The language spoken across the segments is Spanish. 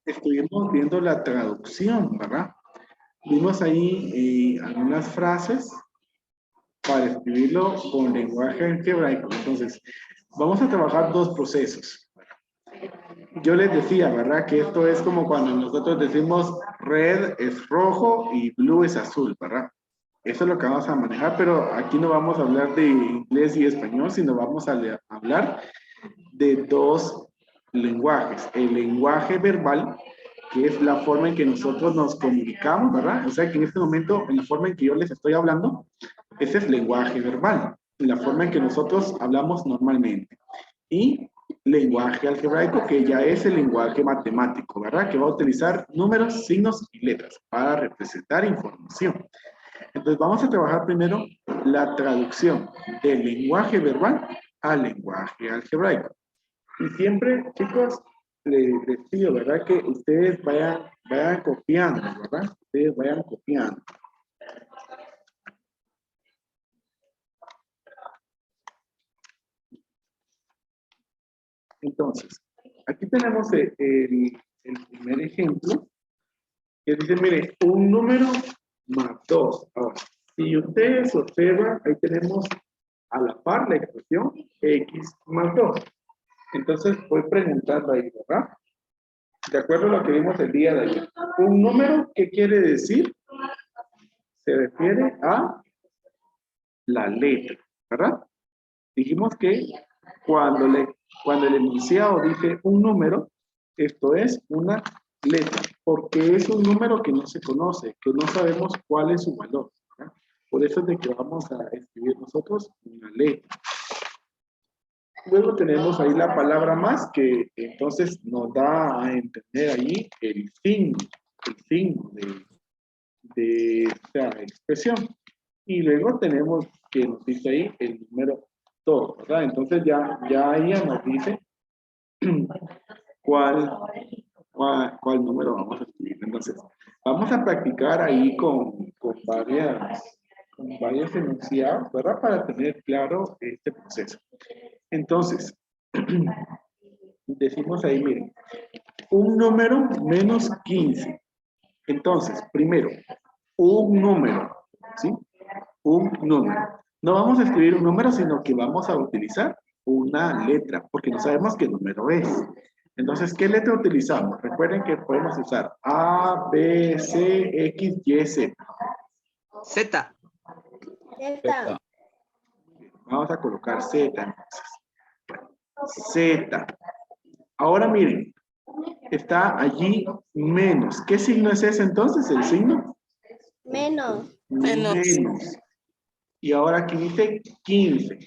estuvimos viendo la traducción, ¿verdad? Vimos ahí algunas frases para escribirlo con lenguaje algebraico. Entonces, vamos a trabajar dos procesos. Yo les decía, ¿verdad? Que esto es como cuando nosotros decimos red es rojo y blue es azul, ¿verdad? Eso es lo que vamos a manejar, pero aquí no vamos a hablar de inglés y español, sino vamos a hablar de dos lenguajes. El lenguaje verbal, que es la forma en que nosotros nos comunicamos, ¿verdad? O sea, que en este momento, en la forma en que yo les estoy hablando, ese es lenguaje verbal, la forma en que nosotros hablamos normalmente. Y lenguaje algebraico, que ya es el lenguaje matemático, ¿verdad? Que va a utilizar números, signos y letras para representar información. Entonces vamos a trabajar primero la traducción del lenguaje verbal al lenguaje algebraico. Y siempre, chicos, les pido, ¿verdad? Que ustedes vayan copiando, ¿verdad? Ustedes vayan copiando. Entonces, aquí tenemos el primer ejemplo, que dice, mire, un número más 2. Ahora, si ustedes observan, ahí tenemos a la par la expresión x más 2. Entonces, voy preguntando ahí, ¿verdad? De acuerdo a lo que vimos el día de ayer. Un número, ¿qué quiere decir? Se refiere a la letra, ¿verdad? Dijimos que cuando el enunciado dice un número, esto es una letra, porque es un número que no se conoce, que no sabemos cuál es su valor, ¿verdad? Por eso es de que vamos a escribir nosotros una letra. Luego tenemos ahí la palabra más, que entonces nos da a entender ahí el signo de esta expresión. Y luego tenemos que nos dice ahí el número 2, ¿verdad? Entonces ya ella nos dice cuál número vamos a escribir. Entonces, vamos a practicar ahí con varios enunciados, ¿verdad? Para tener claro este proceso. Entonces, decimos ahí, miren, un número menos 15. Entonces, primero, un número, ¿sí? Un número. No vamos a escribir un número, sino que vamos a utilizar una letra, porque no sabemos qué número es. Entonces, ¿qué letra utilizamos? Recuerden que podemos usar A, B, C, X, Y, Z. Z. Z. Vamos a colocar Z entonces. Z. Ahora miren, está allí menos. ¿Qué signo es ese entonces? ¿El signo? Menos. Menos. Y ahora aquí dice 15.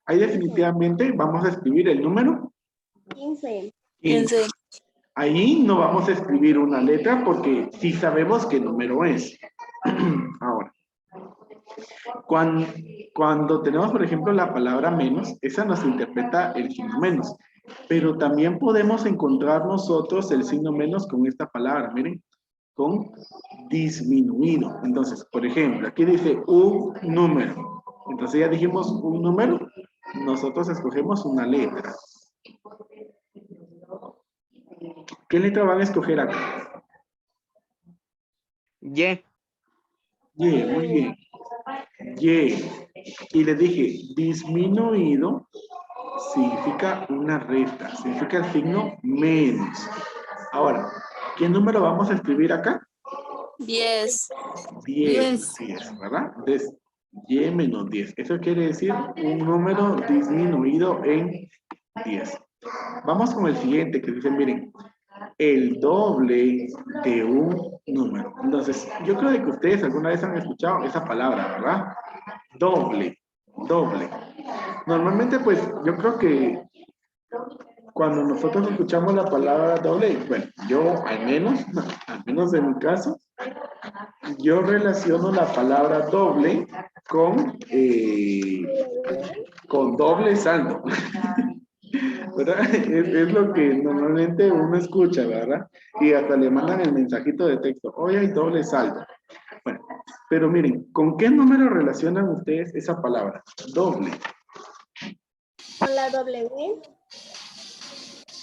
Ahí definitivamente vamos a escribir el número 15. 15. Ahí no vamos a escribir una letra porque sí sabemos qué número es. Ahora, cuando tenemos, por ejemplo, la palabra menos, esa nos interpreta el signo menos. Pero también podemos encontrar nosotros el signo menos con esta palabra, miren, con disminuido. Entonces, por ejemplo, aquí dice un número. Entonces ya dijimos un número, nosotros escogemos una letra. ¿Qué letra van a escoger acá? Y. Y, muy bien. Y. Y le dije, disminuido significa una recta, significa el signo menos. Ahora, ¿qué número vamos a escribir acá? 10. 10, así es, ¿verdad? Entonces, y menos 10. Eso quiere decir un número disminuido en 10. Vamos con el siguiente que dice, miren, el doble de un número. Entonces, yo creo que ustedes alguna vez han escuchado esa palabra, ¿verdad? Doble, doble. Normalmente, pues, yo creo que cuando nosotros escuchamos la palabra doble, bueno, yo al menos en mi caso, yo relaciono la palabra doble con doble saldo. ¿Verdad? Es lo que normalmente uno escucha, ¿verdad? Y hasta le mandan el mensajito de texto, hoy hay doble saldo. Bueno, pero miren, ¿con qué número relacionan ustedes esa palabra? Doble. Con la W.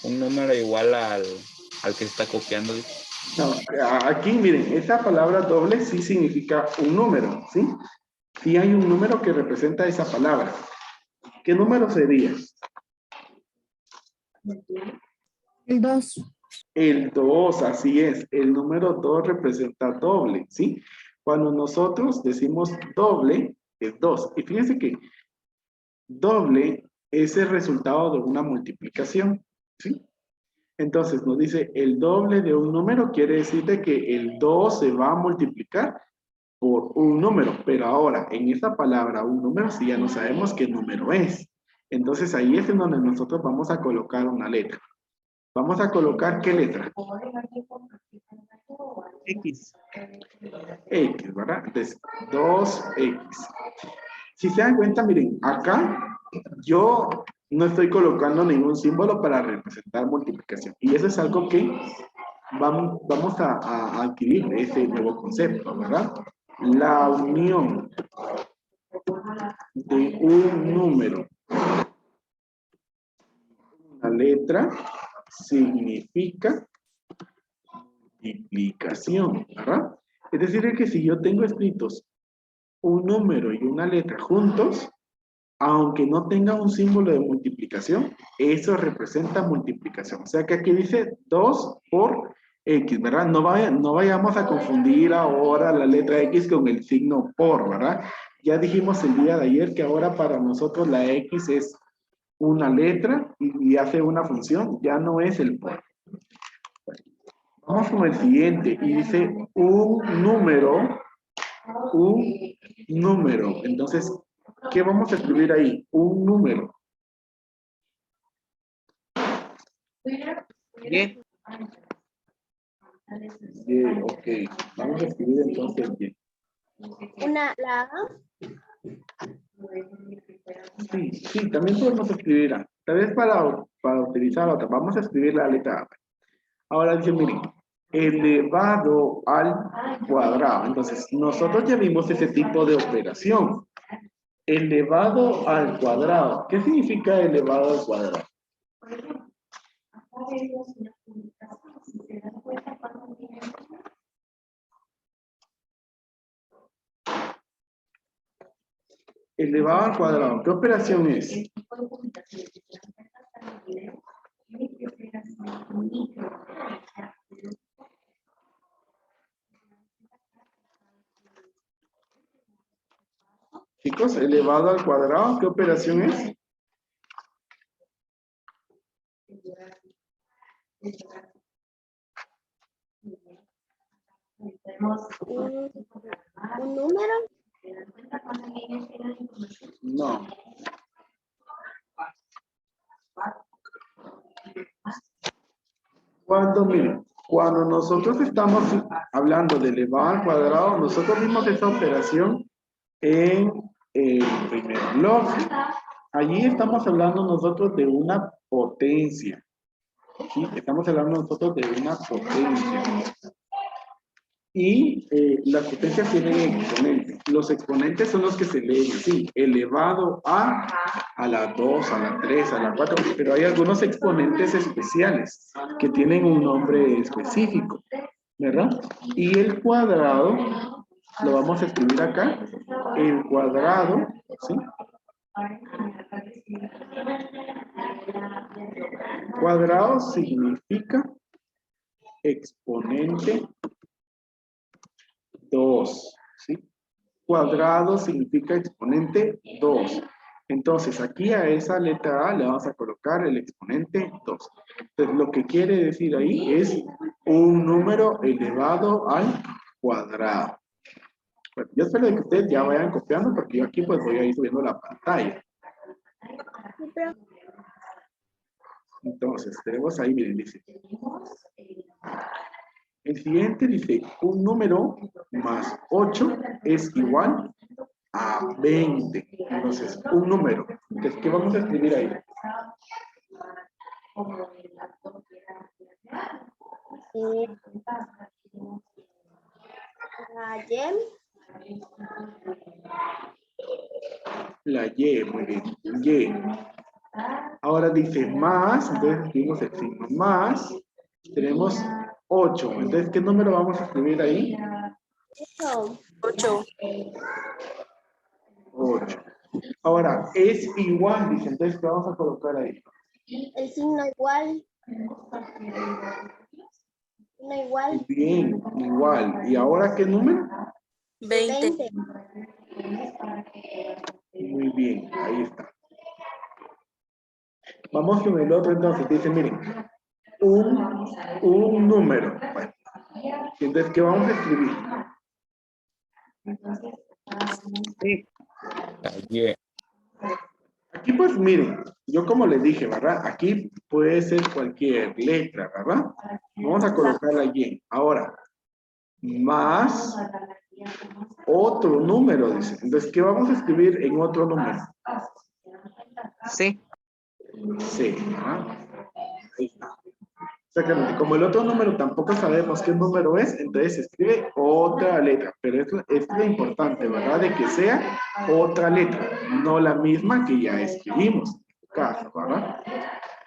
Un número igual al al que se está copiando. No, aquí miren, esa palabra doble sí significa un número, ¿sí? Sí hay un número que representa esa palabra. ¿Qué número sería? El 2. El 2, así es. El número 2 representa doble, ¿sí? Cuando nosotros decimos doble, es 2. Y fíjense que doble es el resultado de una multiplicación, ¿sí? Entonces nos dice el doble de un número, quiere decir de que el 2 se va a multiplicar por un número, pero ahora en esta palabra un número sí ya no sabemos qué número es. Entonces ahí es en donde nosotros vamos a colocar una letra. Vamos a colocar ¿qué letra? X. X, ¿verdad? Entonces 2X. Si se dan cuenta, miren, acá yo no estoy colocando ningún símbolo para representar multiplicación. Y eso es algo que vamos a adquirir ese nuevo concepto, ¿verdad? La unión de un número, una letra, significa multiplicación, ¿verdad? Es decir, que si yo tengo escritos un número y una letra juntos, aunque no tenga un símbolo de multiplicación, eso representa multiplicación. O sea que aquí dice 2 por X, ¿verdad? No vayamos a confundir ahora la letra X con el signo por, ¿verdad? Ya dijimos el día de ayer que ahora para nosotros la X es una letra y hace una función, ya no es el por. Vamos con el siguiente y dice un número. Entonces, ¿qué vamos a escribir ahí? Un número. Y. Y, ok. Vamos a escribir entonces Y. La A. Sí, también podemos escribir A. Tal vez para utilizar otra. Vamos a escribir la letra A. Ahora dice, miren, elevado al cuadrado. Entonces, nosotros ya vimos ese tipo de operación. Elevado al cuadrado. ¿Qué significa elevado al cuadrado? Elevado al cuadrado. ¿Qué operación es? Chicos, elevado al cuadrado, ¿qué operación es? Un número. No. Cuando nosotros estamos hablando de elevado al cuadrado, nosotros vimos esa operación en el primer bloque. Allí estamos hablando nosotros de una potencia. ¿Sí? Estamos hablando nosotros de una potencia. Y las potencias tienen exponentes. Los exponentes son los que se leen así, elevado a la 2, a la 3, a la 4, pero hay algunos exponentes especiales que tienen un nombre específico, ¿verdad? Y el cuadrado, lo vamos a escribir acá, el cuadrado, ¿sí? Cuadrado significa exponente 2, ¿sí? Cuadrado significa exponente 2. Entonces, aquí a esa letra A le vamos a colocar el exponente 2. Entonces, lo que quiere decir ahí es un número elevado al cuadrado. Bueno, yo espero que ustedes ya vayan copiando porque yo aquí pues voy a ir subiendo la pantalla. Entonces, tenemos ahí, miren, dice. El siguiente dice, un número más 8 es igual a 20. Entonces, un número. Entonces, ¿qué vamos a escribir ahí? La Y, muy bien. Y. Ahora dice más, entonces escribimos el signo más. Tenemos 8. Entonces, ¿qué número vamos a escribir ahí? 8. 8. Ahora, es igual, dice. Entonces, ¿qué vamos a colocar ahí? El signo igual. Signo igual. Bien, igual. ¿Y ahora qué número? 20. Muy bien, ahí está. Vamos con el otro entonces. Dice, miren, un número. Bueno, entonces, ¿qué vamos a escribir? Sí. Aquí pues miren, yo como les dije, ¿verdad? Aquí puede ser cualquier letra, ¿verdad? Vamos a colocarla allí. Ahora, más otro número, dice. Entonces, ¿qué vamos a escribir en otro número? Sí. Sí, ¿verdad? Ahí está. Exactamente. Como el otro número tampoco sabemos qué número es, entonces se escribe otra letra. Pero esto es lo importante, ¿verdad? De que sea otra letra, no la misma que ya escribimos. En este caso, ¿verdad?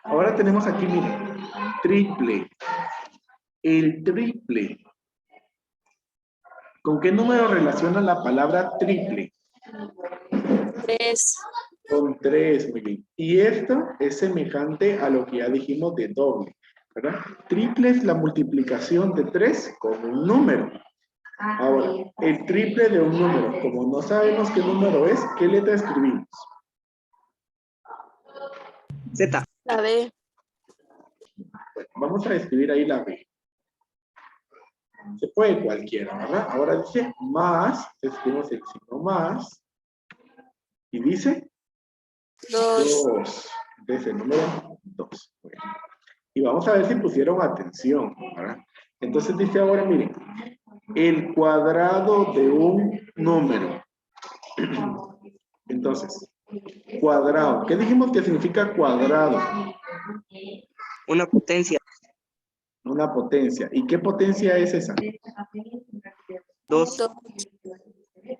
Ahora tenemos aquí, miren, triple. El triple. ¿Con qué número relaciona la palabra triple? 3. Con 3, muy bien. Y esto es semejante a lo que ya dijimos de doble, ¿verdad? Triple es la multiplicación de 3 con un número. Ahora, el triple de un número, como no sabemos qué número es, ¿qué letra escribimos? Z. La B. Bueno, vamos a escribir ahí la B. Se puede cualquiera, ¿verdad? Ahora dice más, escribimos el signo más, y dice 2. Entonces el número 2. Bueno. Y vamos a ver si pusieron atención, ¿verdad? Entonces dice ahora, miren, el cuadrado de un número. Entonces, cuadrado. ¿Qué dijimos que significa cuadrado? Una potencia. Una potencia. ¿Y qué potencia es esa? 2.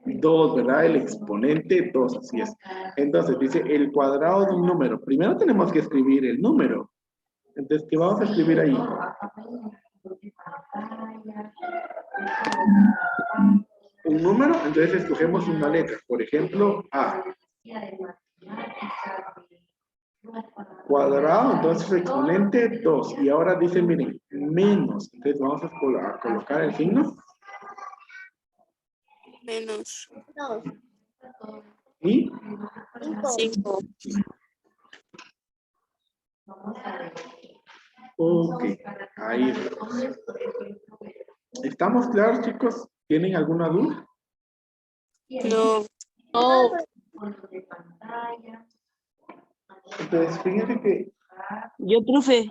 2, ¿verdad? El exponente 2, así es. Entonces dice el cuadrado de un número. Primero tenemos que escribir el número. Entonces, ¿qué vamos a escribir ahí? Un número, entonces escogemos una letra. Por ejemplo, A. Cuadrado, entonces exponente 2. Y ahora dice, miren, menos. Entonces vamos a colocar el signo. Menos. 2. Y 5. ok, ahí está. ¿Estamos claros, chicos? ¿Tienen alguna duda? No. No. Entonces, fíjense que Yo, profe.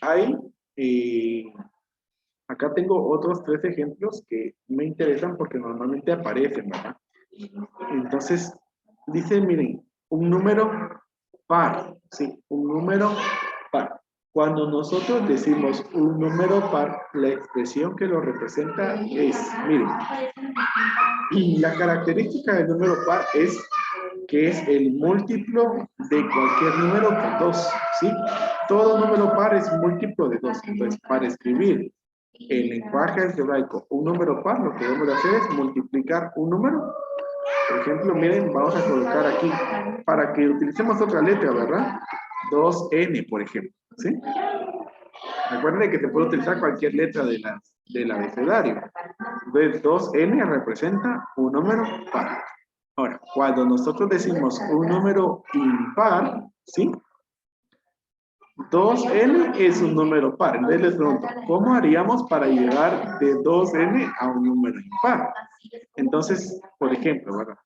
hay, acá tengo otros 3 ejemplos que me interesan porque normalmente aparecen, ¿verdad? Entonces, dice, miren, un número par, ¿sí? Un número par. Cuando nosotros decimos un número par, la expresión que lo representa es, miren, y la característica del número par es que es el múltiplo de cualquier número con 2, ¿sí? Todo número par es múltiplo de 2. Entonces, para escribir el lenguaje algebraico un número par, lo que debemos de hacer es multiplicar un número. Por ejemplo, miren, vamos a colocar aquí, para que utilicemos otra letra, ¿verdad? 2n, por ejemplo, ¿sí? Recuerden que se puede utilizar cualquier letra del abecedario. Entonces, 2n representa un número par. Ahora, cuando nosotros decimos un número impar, ¿sí? 2n es un número par. Entonces les pregunto, ¿cómo haríamos para llegar de 2n a un número impar? Entonces, por ejemplo, ¿verdad?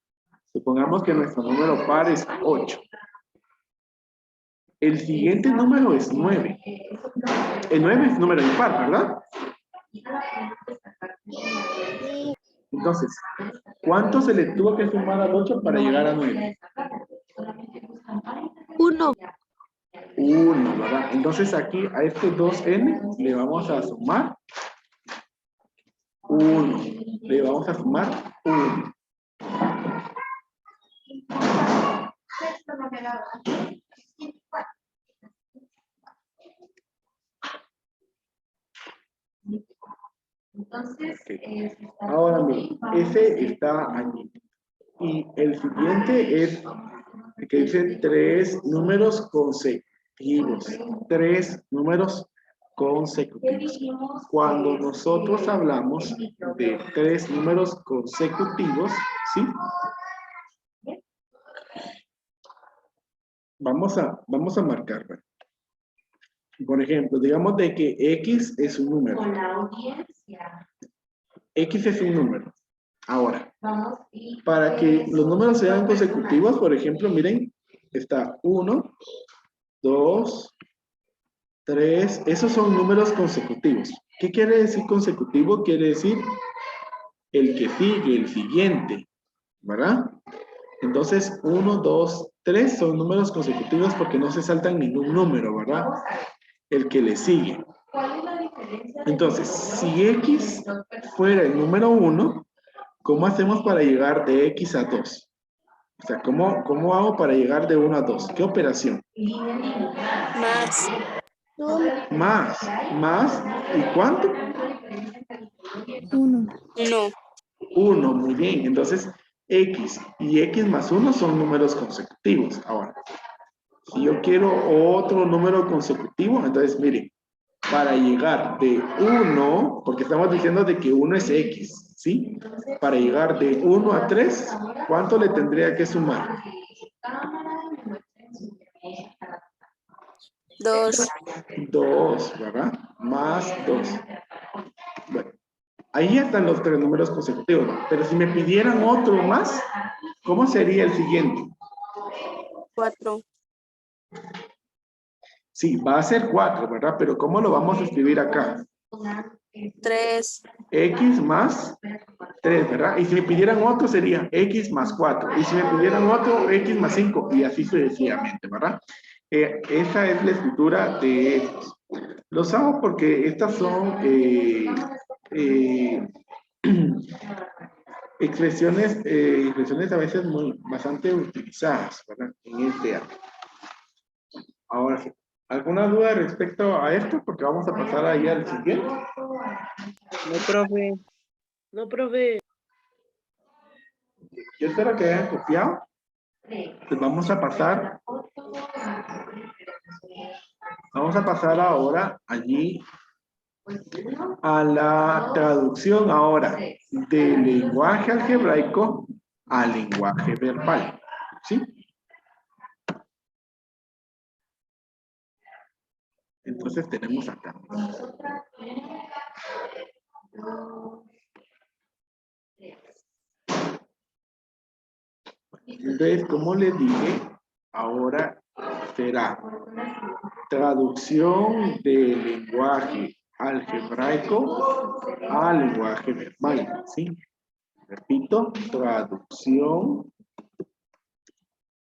Supongamos que nuestro número par es 8. El siguiente número es 9. El 9 es número impar, ¿verdad? Entonces, ¿cuánto se le tuvo que sumar al 8 para llegar a 9? 1. 1, ¿verdad? Entonces aquí a este 2n le vamos a sumar 1. Le vamos a sumar 1. Ok. Ahora miren, ese está allí. Y el siguiente es el que dice 3 números consecutivos. 3 números consecutivos. Cuando nosotros hablamos de 3 números consecutivos, ¿sí? Vamos a marcar. Por ejemplo, digamos de que X es un número. X es un número. Ahora, para que los números sean consecutivos, por ejemplo, miren, está 1, 2, 3. Esos son números consecutivos. ¿Qué quiere decir consecutivo? Quiere decir el que sigue, el siguiente, ¿verdad? Entonces, 1, 2, 3 son números consecutivos porque no se saltan ningún número, ¿verdad? El que le sigue. Entonces, si X fuera el número 1, ¿cómo hacemos para llegar de X a 2? O sea, ¿cómo hago para llegar de 1 a 2? ¿Qué operación? Más. Más, ¿y cuánto? 1. 1. 1, muy bien. Entonces, X y X más 1 son números consecutivos. Ahora, si yo quiero otro número consecutivo, entonces, miren, para llegar de 1, porque estamos diciendo de que 1 es X, ¿sí? Para llegar de 1 a 3, ¿cuánto le tendría que sumar? 2. 2, ¿verdad? Más 2. Bueno, ahí están los 3 números consecutivos. Pero si me pidieran otro más, ¿cómo sería el siguiente? 4. Sí, va a ser 4, ¿verdad? Pero ¿cómo lo vamos a escribir acá? 3. X más 3, ¿verdad? Y si me pidieran otro sería X más 4. Y si me pidieran otro, X más 5. Y así sucesivamente, ¿verdad? Esa es la escritura de estos. Los hago porque estas son expresiones a veces bastante utilizadas, ¿verdad? En este ámbito. Ahora sí. ¿Alguna duda respecto a esto? Porque vamos a pasar ahí al siguiente. No, profe. No, profe. Yo espero que hayan copiado. Pues vamos a pasar ahora allí a la traducción ahora del lenguaje algebraico al lenguaje verbal. ¿Sí? Entonces tenemos acá. Entonces, como les dije, ahora será traducción del lenguaje algebraico al lenguaje verbal, ¿sí? Repito, traducción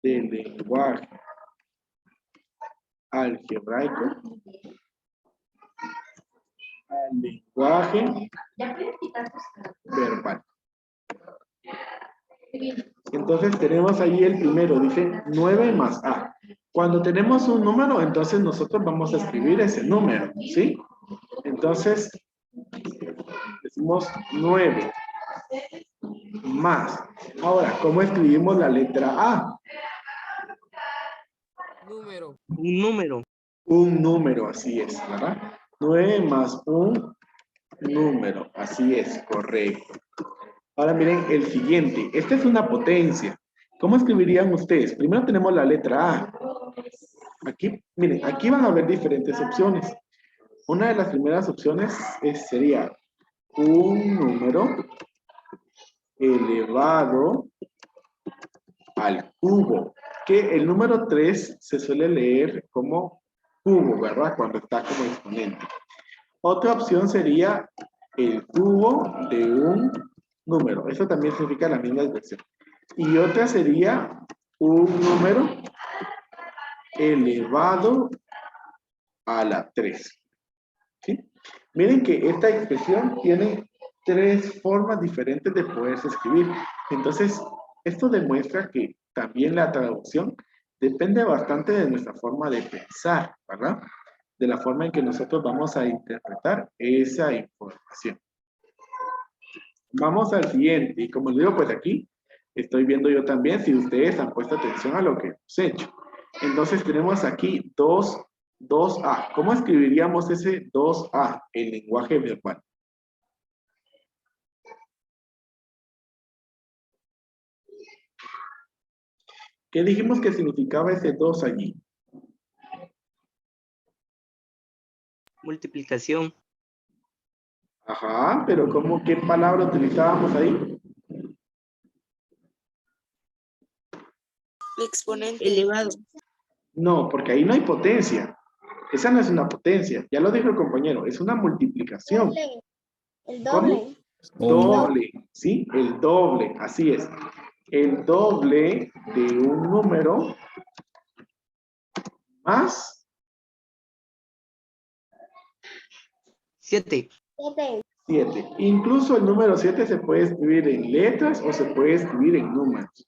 del lenguaje algebraico al lenguaje verbal. Entonces tenemos ahí el primero, dice 9 más A. Cuando tenemos un número, entonces nosotros vamos a escribir ese número, ¿sí? Entonces, decimos 9 más. Ahora, ¿cómo escribimos la letra A? Un número. Un número, así es, ¿verdad? 9 más un número, así es, correcto. Ahora miren el siguiente. Esta es una potencia. ¿Cómo escribirían ustedes? Primero tenemos la letra A. Aquí, miren, aquí van a haber diferentes opciones. Una de las primeras opciones sería un número elevado al cubo, que el número 3 se suele leer como cubo, ¿verdad? Cuando está como exponente. Otra opción sería el cubo de un número. Eso también significa la misma expresión. Y otra sería un número elevado a la 3. ¿Sí? Miren que esta expresión tiene 3 formas diferentes de poderse escribir. Entonces, esto demuestra que también la traducción depende bastante de nuestra forma de pensar, ¿verdad? de la forma en que nosotros vamos a interpretar esa información. Vamos al siguiente. Y como les digo, pues aquí estoy viendo yo también si ustedes han puesto atención a lo que hemos hecho. Entonces tenemos aquí 2A. ¿Cómo escribiríamos ese 2A en lenguaje verbal? ¿Qué dijimos que significaba ese 2 allí? Multiplicación. Ajá, pero ¿qué palabra utilizábamos ahí? Exponente. Elevado. No, porque ahí no hay potencia. Esa no es una potencia. Ya lo dijo el compañero, es una multiplicación. El doble. Doble, ¿sí? El doble, así es. El doble de un número más 7. 7. Incluso el número 7 se puede escribir en letras o se puede escribir en números.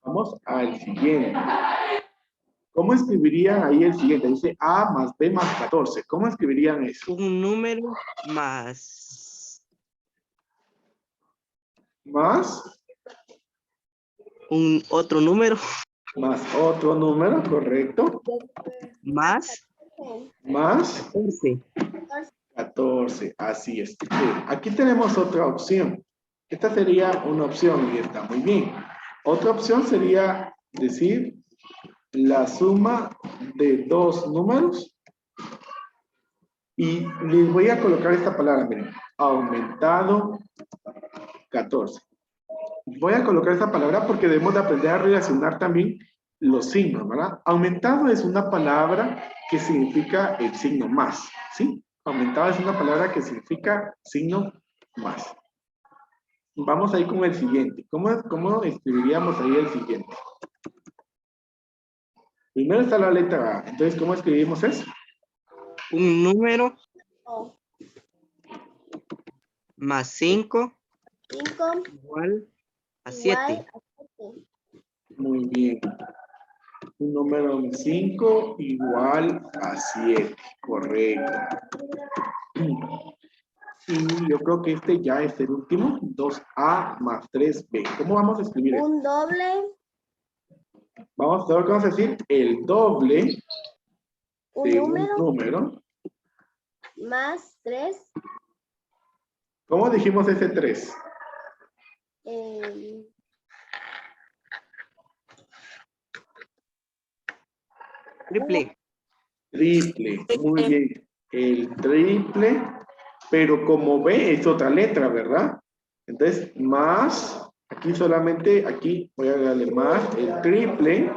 Vamos al siguiente. ¿Cómo escribirían ahí el siguiente? Dice A más B más 14. ¿Cómo escribirían eso? Un número más Más un otro número más otro número, correcto. más Más 14. 14, así es. Aquí tenemos otra opción. Esta sería una opción y está muy bien. Otra opción sería decir la suma de dos números y les voy a colocar esta palabra, miren, aumentado 14. Voy a colocar esta palabra porque debemos de aprender a relacionar también los signos, ¿verdad? Aumentado es una palabra que significa el signo más, ¿sí? Aumentado es una palabra que significa signo más. Vamos ahí con el siguiente. ¿Cómo escribiríamos ahí el siguiente? Primero está la letra A. Entonces, ¿cómo escribimos eso? Un número más 5 igual a 7. Muy bien. Un número 5 igual a 7. Correcto. Y yo creo que este ya es el último. 2A más 3B. ¿Cómo vamos a escribir esto? Un doble. Vamos a decir el doble Un de número un número. más 3. ¿Cómo dijimos ese 3? Triple. Triple. Muy bien. El triple, pero como B es otra letra, ¿verdad? Entonces, más, aquí solamente, aquí voy a darle más el triple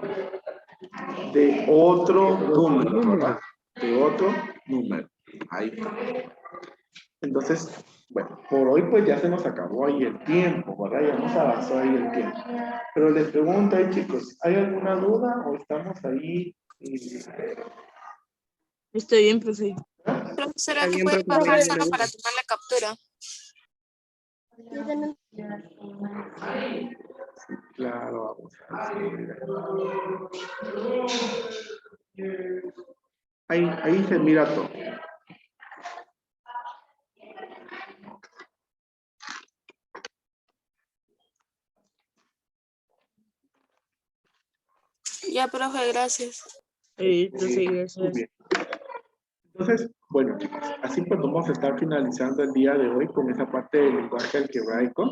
de otro número, ¿verdad? De otro número. Ahí está. Entonces, bueno, por hoy pues ya se nos acabó ahí el tiempo, ¿verdad? Ya nos avanzó ahí el tiempo. Pero les pregunto ahí, chicos, ¿hay alguna duda o estamos ahí? Estoy bien, profe. Profesora, Está que bien, puede profe, pasar no solo hay para duda. tomar la captura. Claro, vamos a ver. Ahí se mira todo. Ya, profe, gracias. Profe, Muy gracias. bien. Entonces, bueno, chicos, así pues vamos a estar finalizando el día de hoy con esa parte del lenguaje algebraico.